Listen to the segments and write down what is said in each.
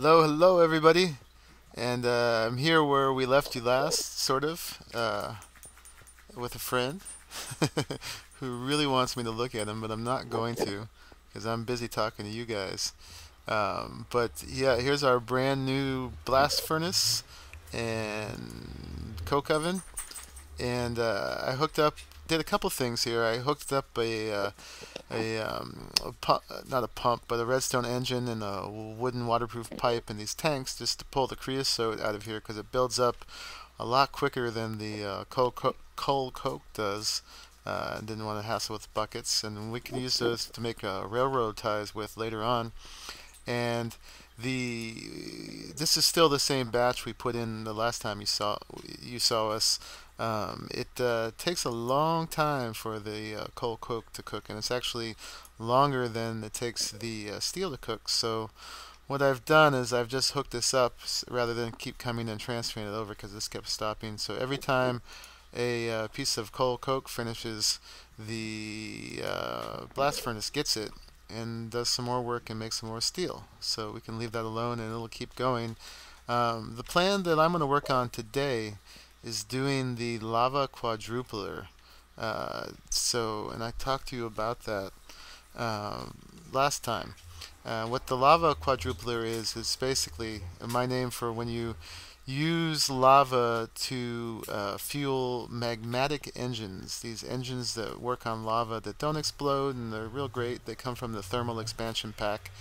Hello everybody, and I'm here where we left you last, sort of, with a friend who really wants me to look at him, but I'm not going to because I'm busy talking to you guys. But yeah, here's our brand new blast furnace and coke oven, and I hooked up, did a couple things here. I hooked up a pump, not a pump, but a redstone engine and a wooden waterproof pipe and these tanks just to pull the creosote out of here because it builds up a lot quicker than the coal coke does. Didn't want to hassle with buckets, and we can use those to make railroad ties with later on. And this is still the same batch we put in the last time you saw us. It takes a long time for the coal coke to cook, and it's actually longer than it takes the steel to cook. So what I've done is I've just hooked this up rather than keep coming and transferring it over because this kept stopping. So every time a piece of coal coke finishes, the blast furnace gets it and does some more work and makes some more steel. So we can leave that alone and it'll keep going. The plan that I'm going to work on today is doing the lava quadrupler. And I talked to you about that last time. What the lava quadrupler is basically my name for when you use lava to fuel magmatic engines. These engines that work on lava that don't explode and they're real great. They come from the thermal expansion pack.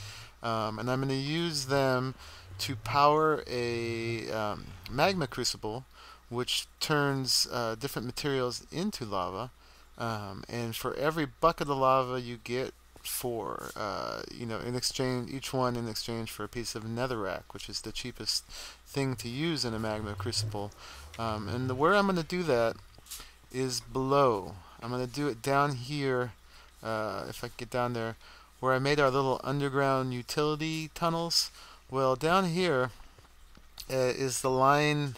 And I'm going to use them to power a magma crucible, which turns different materials into lava. And for every bucket of lava you get for, in exchange, each one in exchange for a piece of netherrack, which is the cheapest thing to use in a magma crucible. And where I'm going to do that is below. I'm going to do it down here, if I can get down there, where I made our little underground utility tunnels. Well, down here is the line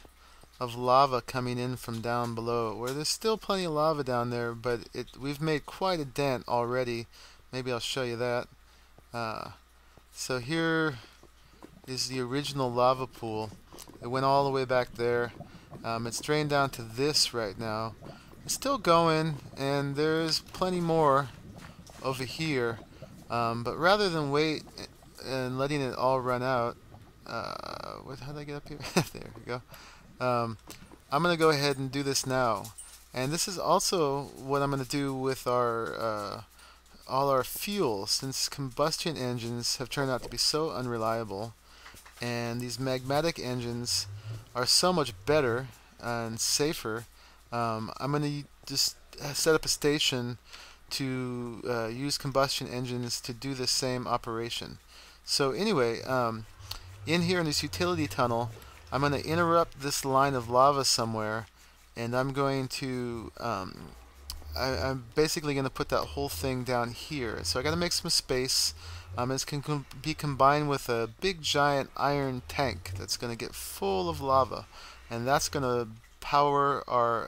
of lava coming in from down below, where there's still plenty of lava down there, but we've made quite a dent already. Maybe I'll show you that. So here is the original lava pool. It went all the way back there. It's drained down to this right now. It's still going, and there's plenty more over here. But rather than wait and letting it all run out, how did I get up here? There we go. I'm going to go ahead and do this now. And this is also what I'm going to do with our all our fuel, since combustion engines have turned out to be so unreliable, and these magmatic engines are so much better and safer. I'm going to just set up a station to use combustion engines to do the same operation. So anyway, in here in this utility tunnel, I'm going to interrupt this line of lava somewhere, and I'm going to I'm basically going to put that whole thing down here. So I got to make some space. This can be combined with a big giant iron tank that's going to get full of lava, and that's going to power our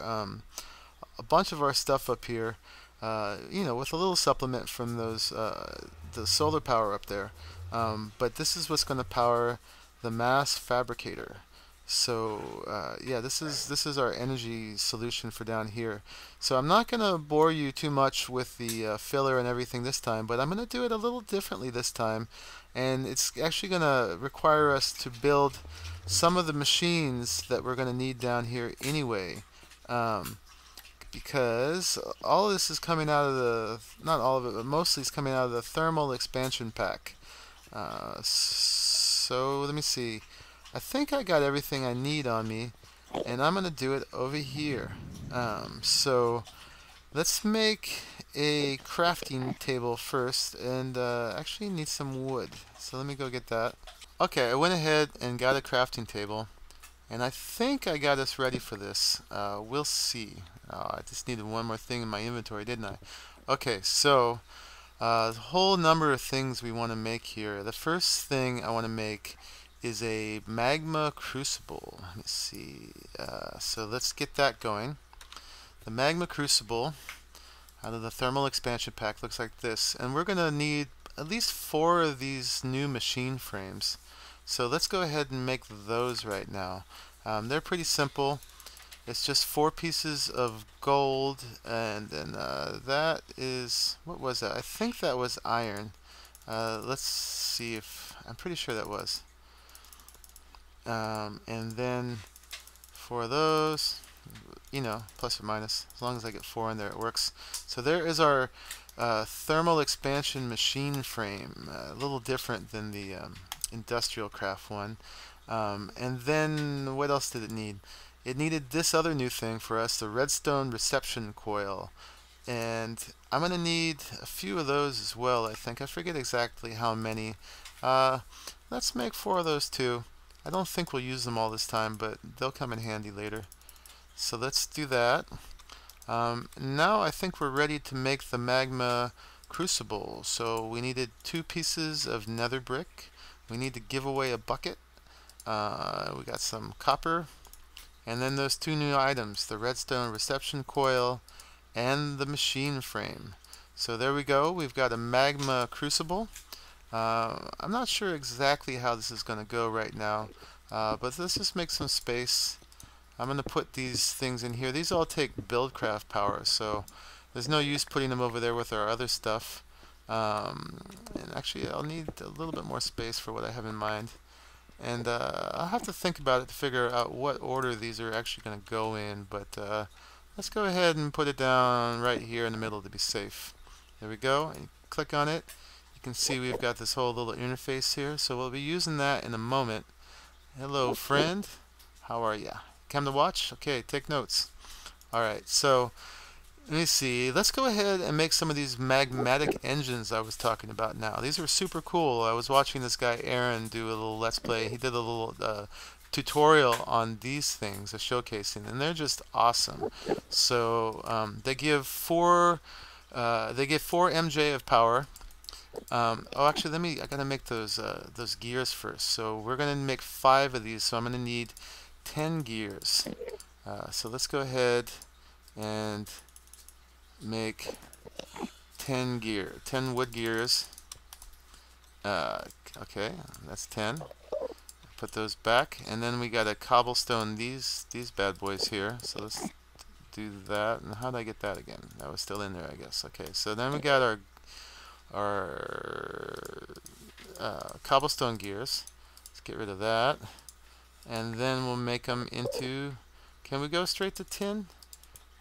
a bunch of our stuff up here. With a little supplement from those the solar power up there. But this is what's going to power the mass fabricator. So yeah, this is our energy solution for down here. So I'm not going to bore you too much with the filler and everything this time, but I'm going to do it a little differently this time, and it's actually going to require us to build some of the machines that we're going to need down here anyway, because all of this is coming out of the, not all of it, but mostly is coming out of the thermal expansion pack. So let me see. I think I got everything I need on me, and I'm going to do it over here. So let's make a crafting table first, and actually need some wood. So let me go get that. Okay, I went ahead and got a crafting table, and I think I got us ready for this. We'll see. I just needed one more thing in my inventory, didn't I? Okay, so a whole number of things we want to make here. The first thing I want to make is a magma crucible. Let me see. So let's get that going. The magma crucible out of the thermal expansion pack looks like this, and we're going to need at least 4 of these new machine frames. So let's go ahead and make those right now. They're pretty simple. It's just 4 pieces of gold, and then that is, what was that? I think that was iron. Let's see if, I'm pretty sure that was. And then for those, you know, plus or minus, as long as I get 4 in there, it works. So there is our thermal expansion machine frame, a little different than the industrial craft one. And then what else did it need? It needed this other new thing for us, the redstone reception coil. And I'm going to need a few of those as well, I think. I forget exactly how many. Let's make 4 of those too. I don't think we'll use them all this time, but they'll come in handy later. So let's do that. Now I think we're ready to make the magma crucible. So we needed 2 pieces of nether brick. We need to give away a bucket. We got some copper. And then those 2 new items, the redstone reception coil and the machine frame. So there we go. We've got a magma crucible. I'm not sure exactly how this is going to go right now, but let's just make some space. I'm going to put these things in here. These all take Buildcraft power, so there's no use putting them over there with our other stuff. And actually, I'll need a little bit more space for what I have in mind. And I'll have to think about it to figure out what order these are actually going to go in, but let's go ahead and put it down right here in the middle to be safe. There we go. And click on it. You can see we've got this whole little interface here, so we'll be using that in a moment. Hello, friend. How are ya? Come to watch? Okay, take notes. Alright, so let me see. Let's go ahead and make some of these magmatic engines I was talking about now. These are super cool. I was watching this guy Aaron do a little let's play. He did a little tutorial on these things, a showcasing, and they're just awesome. So they give 4 MJ of power. Oh, actually, I gotta make those gears first. So we're gonna make 5 of these. So I'm gonna need 10 gears. So let's go ahead and make 10 wood gears. Okay, that's 10. Put those back, and then we got a cobblestone these bad boys here. So let's do that. And how did I get that again? That was still in there, I guess. Okay, so then we got our cobblestone gears. Let's get rid of that, and then we'll make them into. Can we go straight to tin?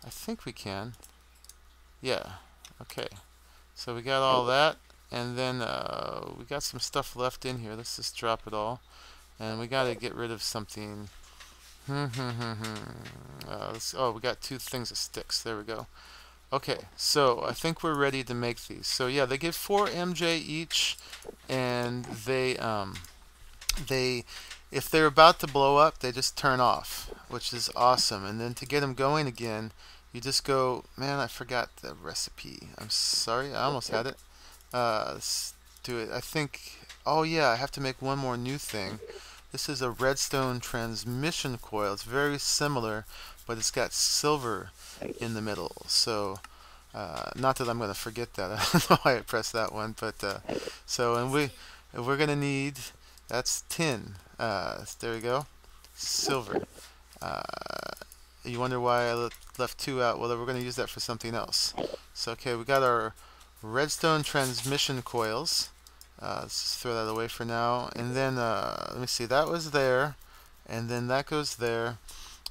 I think we can. Yeah. Okay. So we got all that, and then we got some stuff left in here. Let's just drop it all, and we got to get rid of something. Oh, we got 2 things of sticks. There we go. Okay, so I think we're ready to make these. So yeah, they give 4 MJ each, and they if they're about to blow up, they just turn off, which is awesome. And then to get them going again, you just go, man, I forgot the recipe. I'm sorry, I almost had it. Let's do it. I think, oh yeah, I have to make one more new thing. This is a redstone transmission coil. It's very similar, but it's got silver in the middle. So, not that I'm going to forget that. I don't know why I pressed that one, but so, and we're going to need, that's tin. There we go, silver. You wonder why I left 2 out. Well, we're going to use that for something else. So, okay, we got our redstone transmission coils. Let's just throw that away for now. And then, let me see, that was there. And then that goes there.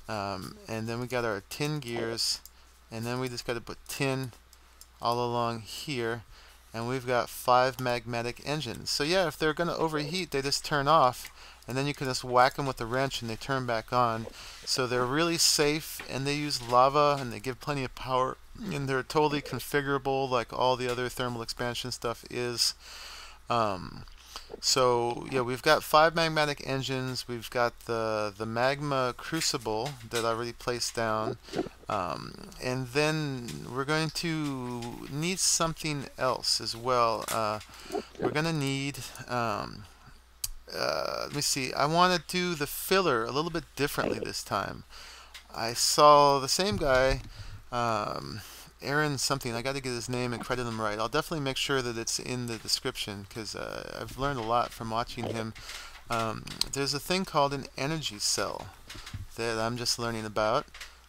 And then we got our tin gears. And then we just got to put tin all along here. And we've got 5 magmatic engines. So yeah, if they're going to overheat, they just turn off. And then you can just whack them with a wrench and they turn back on. So they're really safe, and they use lava, and they give plenty of power. And they're totally configurable like all the other thermal expansion stuff is. So yeah, we've got 5 magmatic engines. We've got the magma crucible that I already placed down, and then we're going to need something else as well. We're going to need let me see, I want to do the filler a little bit differently this time. I saw the same guy, Aaron something, I got to get his name and credit him right. I'll definitely make sure that it's in the description, because I've learned a lot from watching him. there's a thing called an energy cell that I'm just learning about.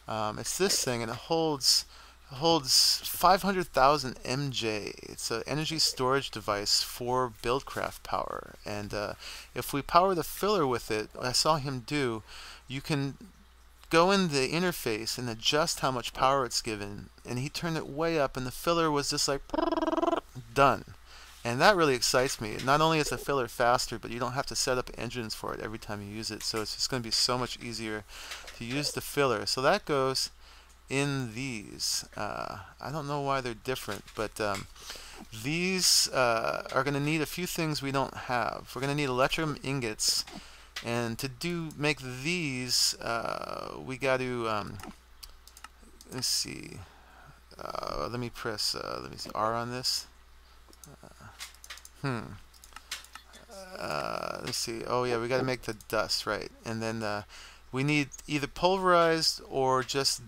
It's this thing, and it holds 500,000 MJ. It's an energy storage device for Buildcraft power. And if we power the filler with it, what I saw him do, you can go in the interface and adjust how much power it's given. And he turned it way up, and the filler was just like done. And that really excites me. Not only is the filler faster, but you don't have to set up engines for it every time you use it. So it's just going to be so much easier to use the filler. So that goes in these. I don't know why they're different, but these are going to need a few things we don't have. We're going to need electrum ingots. And to make these, we got to, let's see. Let me press R on this. Let's see. Oh yeah, we got to make the dust, right? And then we need either pulverized or just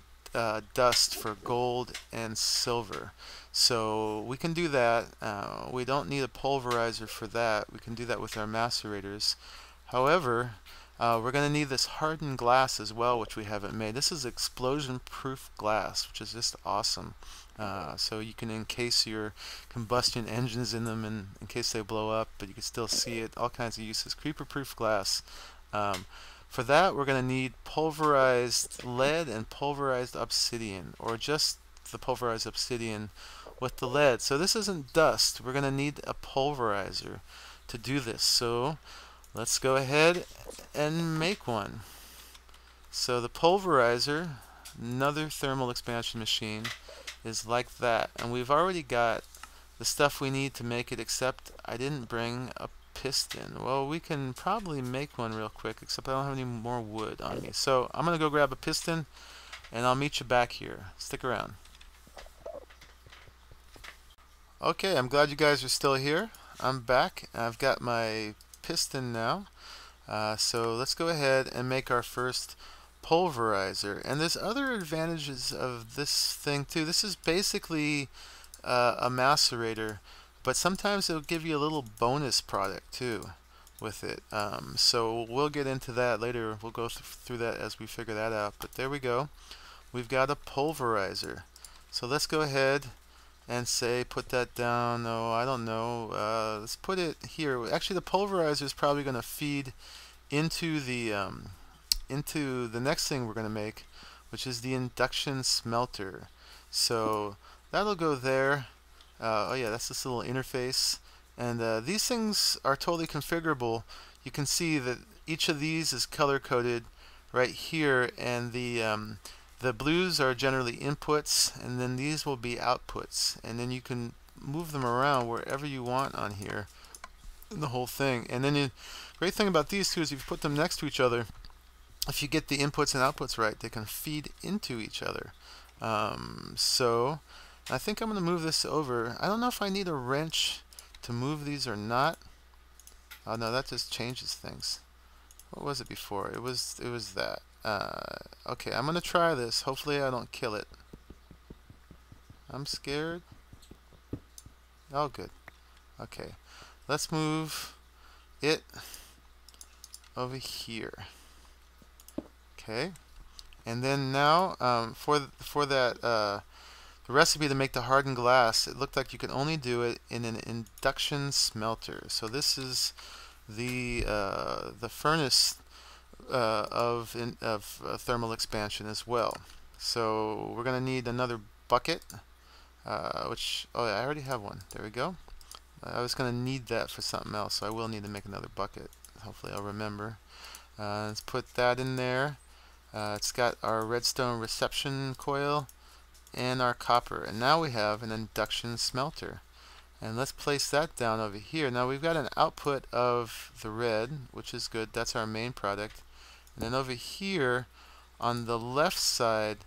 dust for gold and silver. So we can do that. We don't need a pulverizer for that. We can do that with our macerators. However, we're going to need this hardened glass as well, which we haven't made. This is explosion-proof glass, which is just awesome. So you can encase your combustion engines in them in case they blow up, but you can still see it. All kinds of uses. Creeper-proof glass. For that, we're going to need pulverized lead and pulverized obsidian, or just the pulverized obsidian with the lead. So this isn't dust. We're going to need a pulverizer to do this. So let's go ahead and make one. So the pulverizer, another thermal expansion machine, is like that. And we've already got the stuff we need to make it, except I didn't bring a piston. Well, we can probably make one real quick, except I don't have any more wood on me. So I'm going to go grab a piston, and I'll meet you back here. Stick around. Okay, I'm glad you guys are still here. I'm back. I've got my piston now. So let's go ahead and make our first pulverizer. And there's other advantages of this thing too. This is basically a macerator, but sometimes it'll give you a little bonus product too with it. So we'll get into that later. We'll go through that as we figure that out. But there we go. We've got a pulverizer. So let's go ahead and say put that down. No, I don't know. Let's put it here. Actually, the pulverizer is probably going to feed into the next thing we're going to make, which is the induction smelter. So that'll go there. Oh yeah, that's this little interface. And these things are totally configurable. You can see that each of these is color coded right here, and the blues are generally inputs, and then these will be outputs. And then you can move them around wherever you want on here, the whole thing. And then the great thing about these two is if you put them next to each other, if you get the inputs and outputs right, they can feed into each other. So I think I'm going to move this over. I don't know if I need a wrench to move these or not. Oh no, that just changes things. What was it before? It was that. Okay, I'm going to try this. Hopefully I don't kill it. I'm scared. Oh, good. Okay, let's move it over here. Okay, and then now for that the recipe to make the hardened glass, it looked like you could only do it in an induction smelter. So this is the furnace of thermal expansion as well. So we're going to need another bucket, which, oh yeah, I already have one. There we go. I was going to need that for something else, so I will need to make another bucket. Hopefully I'll remember. Let's put that in there. It's got our redstone reception coil and our copper. And now we have an induction smelter. And let's place that down over here. Now we've got an output of the red, which is good. That's our main product. And then over here on the left side,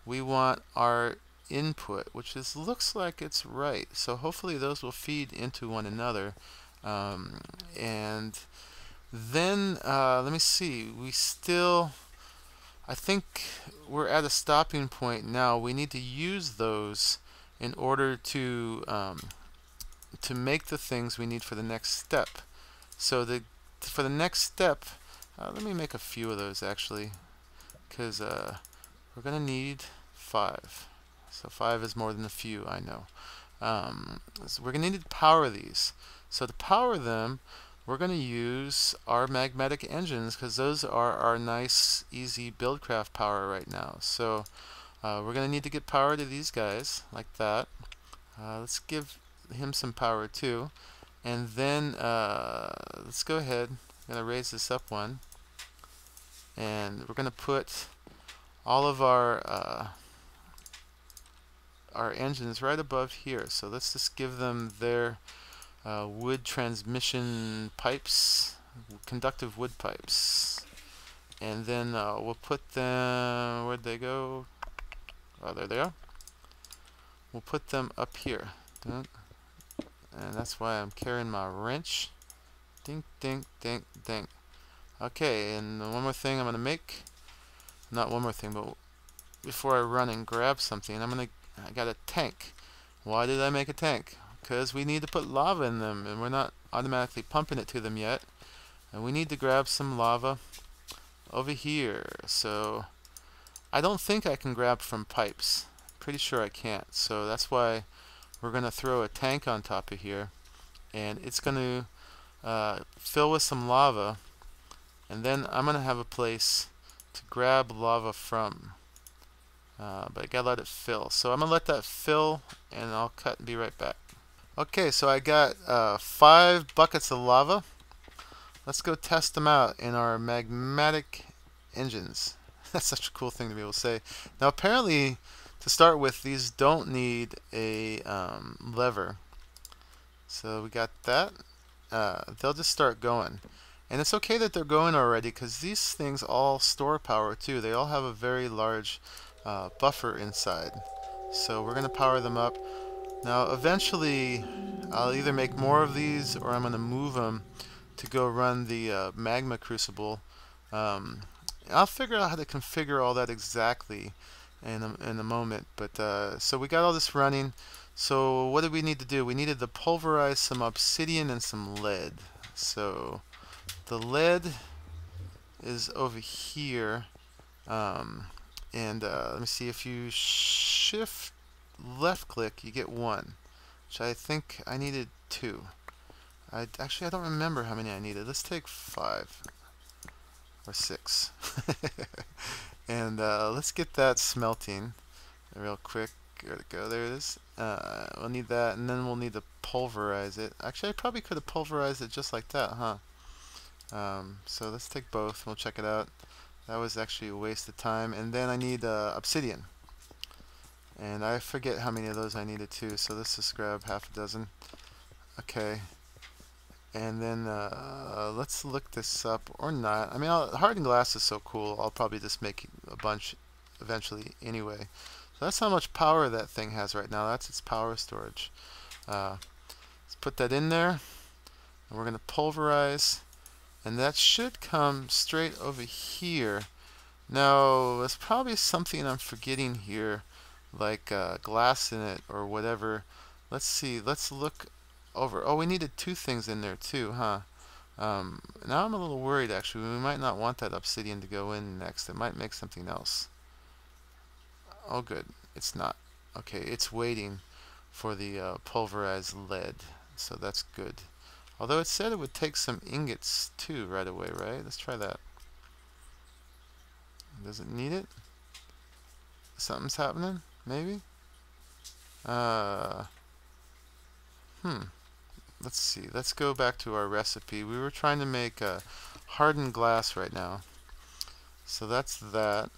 we want our input, which looks like it's right. So hopefully those will feed into one another. And then let me see. I think we're at a stopping point now. We need to use those in order to make the things we need for the next step. So the for the next step, let me make a few of those actually, because we're gonna need 5. So 5 is more than a few, I know. So we're gonna need to power these. So to power them, we're gonna use our magmatic engines, because those are our nice, easy Buildcraft power right now. So we're gonna need to get power to these guys like that. Let's give him some power too, and then let's go ahead. I'm gonna raise this up one, and we're gonna put all of our engines right above here. So let's just give them their wood transmission pipes, conductive wood pipes, and then we'll put them, where'd they go? Oh, there they are. We'll put them up here, and that's why I'm carrying my wrench. Ding, ding, ding, ding. Okay, and one more thing I'm gonna make, not one more thing, but before I run and grab something, I got a tank. Why did I make a tank? Because we need to put lava in them, and we're not automatically pumping it to them yet, and we need to grab some lava over here. So I don't think I can grab from pipes. Pretty sure I can't. So that's why we're going to throw a tank on top of here, and it's going to fill with some lava, and then I'm going to have a place to grab lava from. But I gotta let it fill. So I'm gonna let that fill, and I'll cut and be right back. Okay, so I got 5 buckets of lava. Let's go test them out in our magmatic engines. That's such a cool thing to be able to say. Now apparently, to start with, these don't need a lever. So we got that. They'll just start going. And it's okay that they're going already, because these things all store power too. They all have a very large buffer inside. So we're going to power them up. Now eventually I'll either make more of these, or I'm going to move them to go run the magma crucible. I'll figure out how to configure all that exactly in a moment. But so we got all this running. So what did we need to do? We needed to pulverize some obsidian and some lead. So the lead is over here. Let me see, if you shift left click, you get 1, which I think I needed 2. I don't remember how many I needed. Let's take 5 or 6. And let's get that smelting real quick. Where'd it go? There it is. We'll need that, and then we'll need to pulverize it. Actually, I probably could have pulverized it just like that, huh? So let's take both. We'll check it out. That was actually a waste of time. And then I need obsidian. And I forget how many of those I needed too, so let's just grab half a dozen. Okay. And then let's look this up, or not. I mean, hardened glass is so cool, I'll probably just make a bunch eventually anyway. So that's how much power that thing has right now. That's its power storage. Let's put that in there. And we're going to pulverize. And that should come straight over here. Now, there's probably something I'm forgetting here, like glass in it or whatever. Let's see. Let's look over. Oh, we needed 2 things in there too, huh? Now I'm a little worried, actually. We might not want that obsidian to go in next. It might make something else. Oh, good. It's not. Okay, it's waiting for the pulverized lead. So that's good. Although it said it would take some ingots too right away, right? Let's try that. Does it need it? Something's happening? Maybe? Let's see. Let's go back to our recipe. We were trying to make hardened glass right now. So that's that.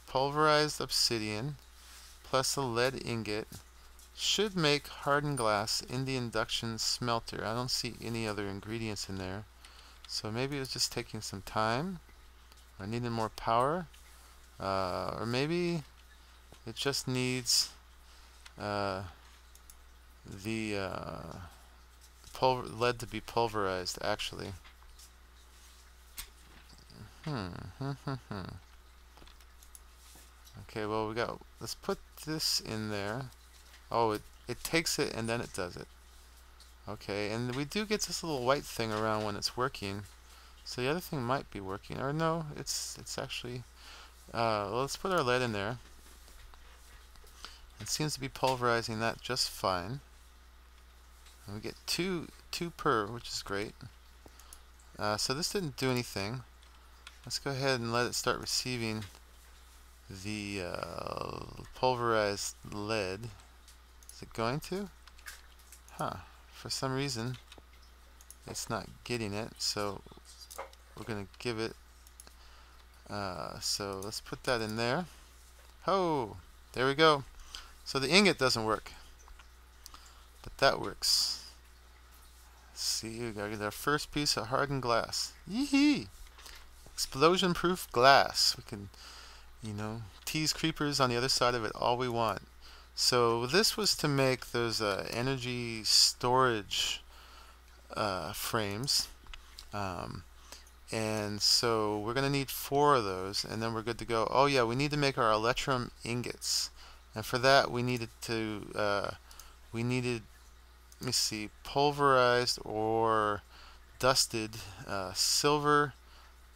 Pulverized obsidian plus a lead ingot should make hardened glass in the induction smelter. I don't see any other ingredients in there. So maybe it was just taking some time. I needed more power. Or maybe it just needs the lead to be pulverized, actually. Okay, well, let's put this in there. Oh, it takes it and then it does it. Okay, and we do get this little white thing around when it's working. So the other thing might be working, or no, it's actually. Well, let's put our lead in there. It seems to be pulverizing that just fine. And we get two per, which is great. So this didn't do anything. Let's go ahead and let it start receiving the pulverized lead. Is it going to? Huh. For some reason, it's not getting it, so we're going to give it. So let's put that in there. Oh, there we go. So the ingot doesn't work, but that works. Let's see, we gotta get our first piece of hardened glass. Yee-hee! Explosion-proof glass. We can, tease creepers on the other side of it all we want. So this was to make those energy storage frames. And so we're going to need 4 of those, and then we're good to go. Oh yeah, we need to make our electrum ingots. And for that we needed to, let me see, pulverized or dusted silver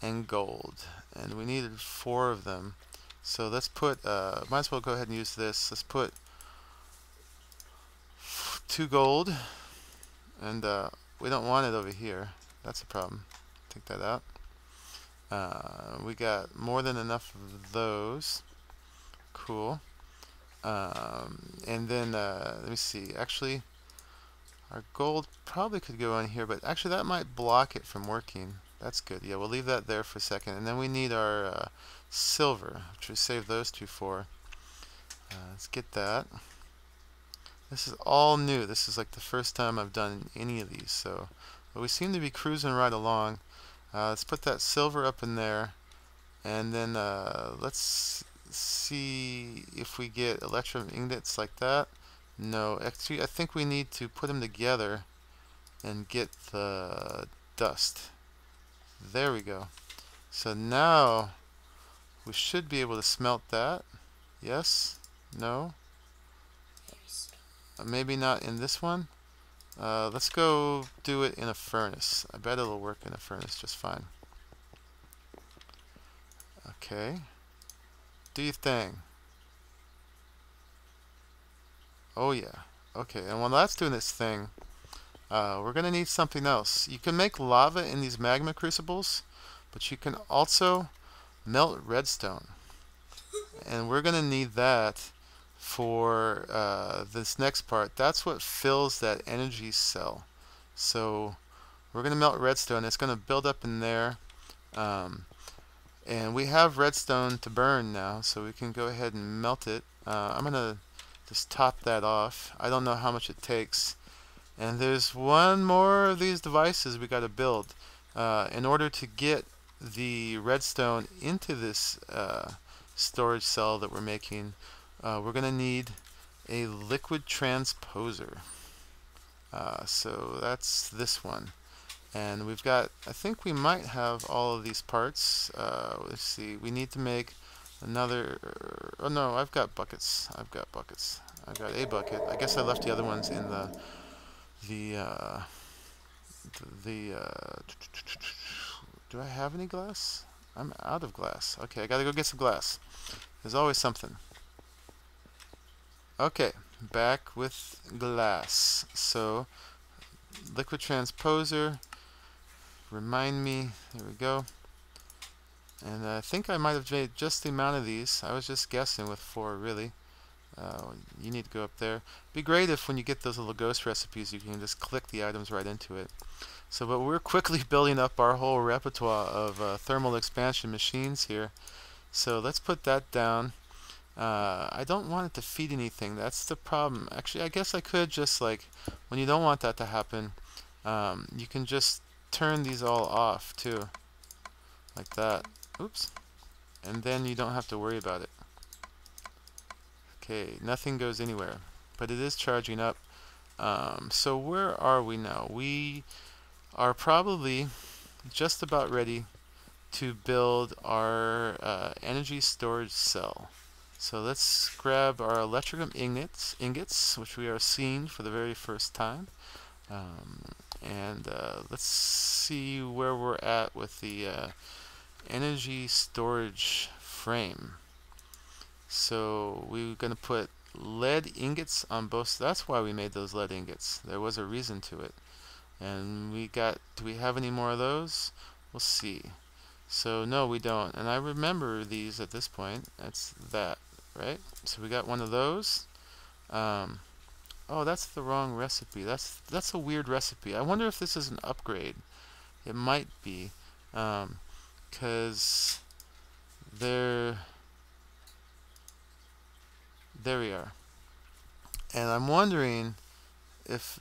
and gold. And we needed 4 of them. So let's put, might as well go ahead and use this. Let's put 2 gold, and we don't want it over here. That's a problem. Take that out. We got more than enough of those. Cool. And then let me see. Actually, our gold probably could go in here, but actually that might block it from working. That's good. Yeah, we'll leave that there for a second. And then we need our silver, which we saved those 2 for. Let's get that. This is all new. This is like the first time I've done any of these, so but we seem to be cruising right along. Let's put that silver up in there, and then let's see if we get electrum ingots like that. No, actually I think we need to put them together and get the dust. There we go. So now we should be able to smelt that. Yes? No? Maybe not in this one. Let's go do it in a furnace. I bet it'll work in a furnace just fine. Okay. Do your thing. Oh yeah. Okay, and while that's doing this thing, we're going to need something else. You can make lava in these magma crucibles, but you can also melt redstone. And we're going to need that for this next part. That's what fills that energy cell. So we're going to melt redstone. It's going to build up in there. And we have redstone to burn now, so we can go ahead and melt it. I'm going to just top that off. I don't know how much it takes. And there's one more of these devices we got to build. In order to get the redstone into this storage cell that we're making, we're going to need a liquid transposer. So that's this one. And we've got, I think we might have all of these parts. Let's see, we need to make another, oh no, I've got buckets. I've got a bucket. I guess I left the other ones in do I have any glass? I'm out of glass. Okay, I gotta go get some glass. There's always something. Okay, back with glass. So, liquid transposer. Remind me. There we go. And I think I might have made just the amount of these. I was just guessing with 4, really. You need to go up there. Be great if when you get those little ghost recipes, you can just click the items right into it. So, but we're quickly building up our whole repertoire of thermal expansion machines here. So let's put that down. I don't want it to feed anything. That's the problem. Actually, I guess I could just, like, when you don't want that to happen, you can just turn these all off too, like that. Oops. And then you don't have to worry about it. Okay, nothing goes anywhere, but it is charging up. So where are we now? We are probably just about ready to build our energy storage cell. So let's grab our electrum ingots, which we are seeing for the very first time. And let's see where we're at with the energy storage frame. So we're going to put lead ingots on both. That's why we made those lead ingots. There was a reason to it. And we got, do we have any more of those? We'll see. So no, we don't. And I remember these at this point. That's that, right? So we got one of those. Oh, that's the wrong recipe. That's a weird recipe. I wonder if this is an upgrade. It might be, because there we are. And I'm wondering if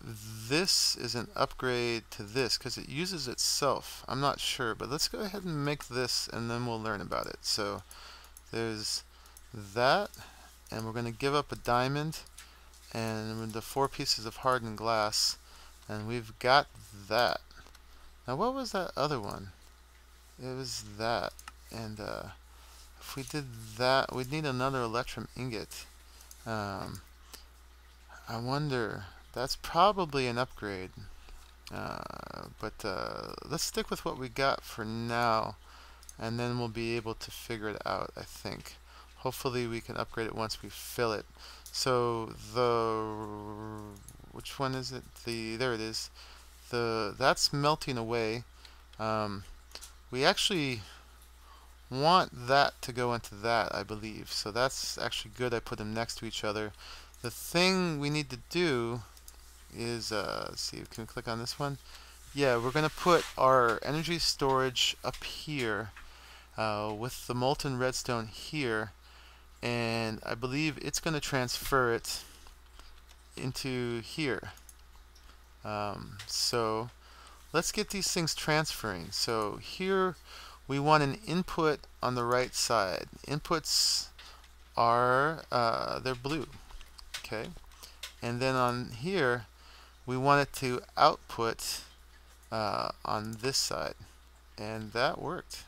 this is an upgrade to this, because it uses itself. I'm not sure, but let's go ahead and make this, and then we'll learn about it. So there's that, and we're going to give up a diamond and the 4 pieces of hardened glass, and we've got that. Now what was that other one? It was that, and if we did that, we'd need another electrum ingot. I wonder, that's probably an upgrade, but let's stick with what we got for now, and then we'll be able to figure it out, I think. Hopefully we can upgrade it once we fill it. So which one is it? There it is. That's melting away. We actually want that to go into that, I believe. So that's actually good. I put them next to each other. The thing we need to do is, let's see, can we click on this one? Yeah, we're going to put our energy storage up here with the molten redstone here, and I believe it's going to transfer it into here. So let's get these things transferring. So here we want an input on the right side. Inputs are they're blue, okay, and then on here we want it to output on this side, and that worked.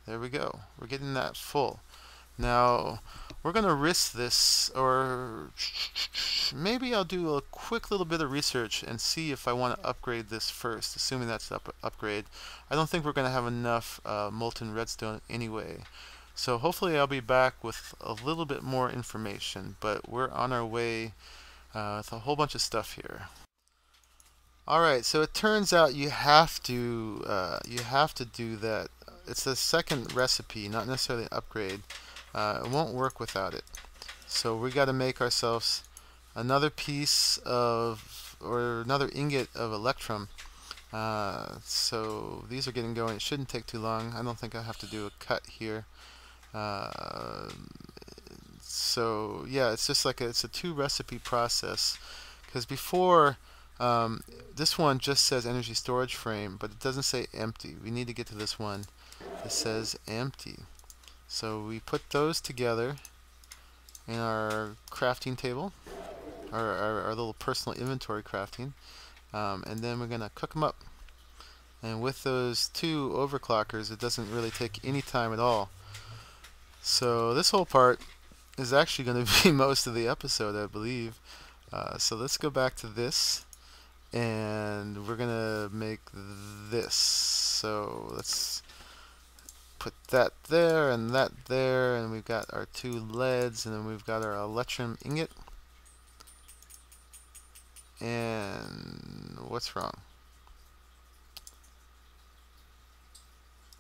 There we go. We're getting that full. Now we're going to risk this, or maybe I'll do a quick little bit of research and see if I want to upgrade this first, assuming that's an upgrade. I don't think we're going to have enough molten redstone anyway. So hopefully I'll be back with a little bit more information, but we're on our way with a whole bunch of stuff here. Alright, so it turns out you have to do that. It's the second recipe, not necessarily an upgrade. It won't work without it. So we got to make ourselves another piece of, or another ingot of electrum. So these are getting going. It shouldn't take too long. I don't think I have to do a cut here. So yeah, it's just like it's a 2 recipe process. Because before, this one just says energy storage frame, but it doesn't say empty. We need to get to this one that says empty. So we put those together in our crafting table, our little personal inventory crafting, and then we're going to cook them up. And with those 2 overclockers, it doesn't really take any time at all. So this whole part is actually going to be most of the episode, I believe. So let's go back to this, and we're going to make this. So let's put that there and that there, and we've got our 2 leads, and then we've got our electrum ingot. And what's wrong?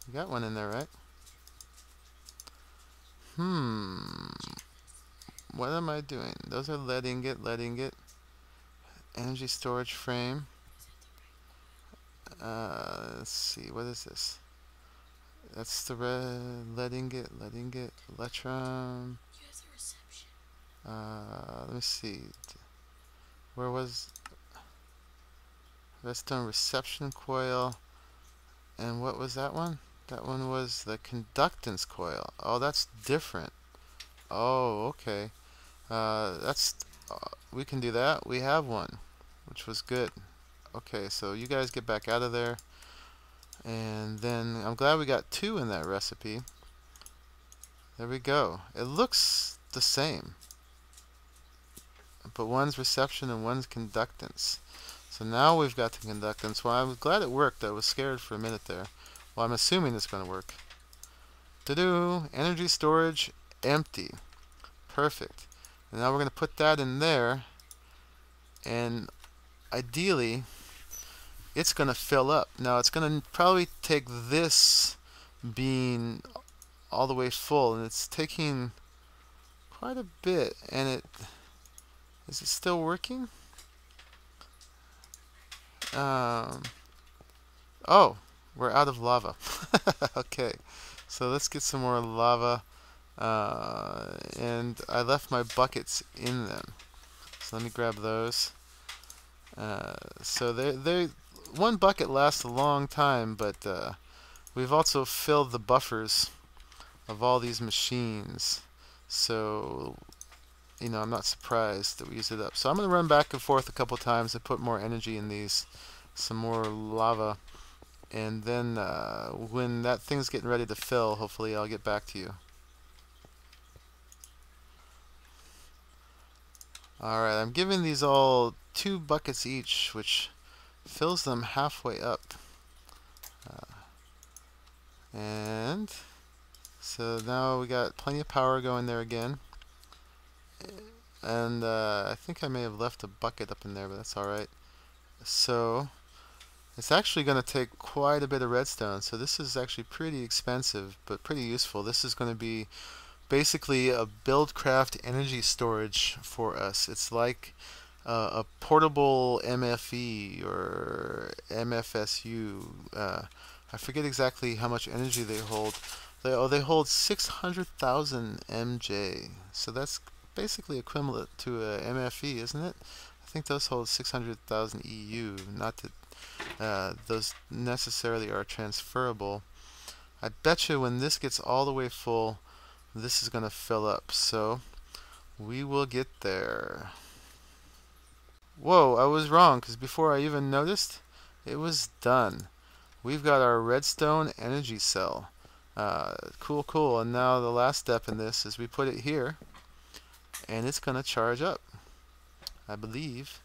You got one in there, right? What am I doing? Those are lead ingot, energy storage frame. Let's see, what is this? That's the lead ingot, electrum. Let me see. Where was Redstone reception coil? And what was that one? That one was the conductance coil. Oh, that's different. Oh, okay. We can do that. We have one, which was good. Okay, so you guys get back out of there. And then I'm glad we got 2 in that recipe. There we go. It looks the same, but one's reception and one's conductance. So now we've got the conductance. Well, I'm glad it worked. I was scared for a minute there. Well, I'm assuming it's going to work. Energy storage empty. Perfect. And now we're going to put that in there. And ideally, it's going to fill up. Now, it's going to probably take this being all the way full. And it's taking quite a bit. And is it still working? Oh, we're out of lava. Okay, so let's get some more lava. And I left my buckets in them. So let me grab those. So one bucket lasts a long time, but we've also filled the buffers of all these machines. So, you know, I'm not surprised that we used it up. So I'm going to run back and forth a couple times and put more energy in these, some more lava. And then when that thing's getting ready to fill, hopefully I'll get back to you. Alright, I'm giving these all 2 buckets each, which fills them halfway up. And so now we got plenty of power going there again. And I think I may have left a bucket up in there, but that's alright. So it's actually going to take quite a bit of redstone, so this is actually pretty expensive, but pretty useful. This is going to be basically a Buildcraft energy storage for us. It's like a portable MFE or MFSU. I forget exactly how much energy they hold. They hold 600,000 MJ, so that's basically equivalent to a MFE, isn't it? I think those hold 600,000 EU. Not that those necessarily are transferable. I bet you when this gets all the way full, this is going to fill up. So we will get there. Whoa, I was wrong, because before I even noticed, it was done. We've got our redstone energy cell. Cool. And now the last step in this is we put it here, and it's going to charge up. I believe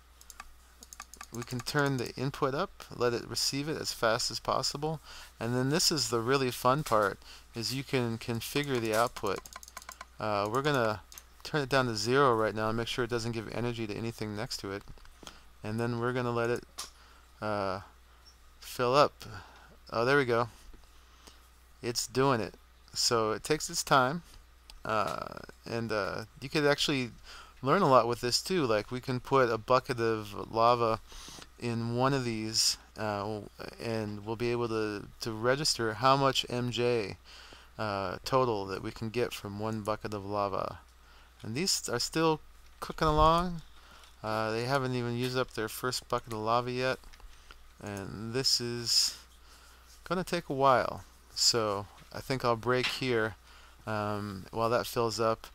we can turn the input up, let it receive it as fast as possible, and then this is the really fun part, is you can configure the output. We're going to turn it down to 0 right now and make sure it doesn't give energy to anything next to it, and then we're going to let it fill up. Oh, there we go. It's doing it. So it takes its time, and you could actually learn a lot with this too. Like, we can put a bucket of lava in one of these, and we'll be able to register how much MJ total that we can get from one bucket of lava. And these are still cooking along. They haven't even used up their first bucket of lava yet, and this is gonna take a while. So I think I'll break here while that fills up.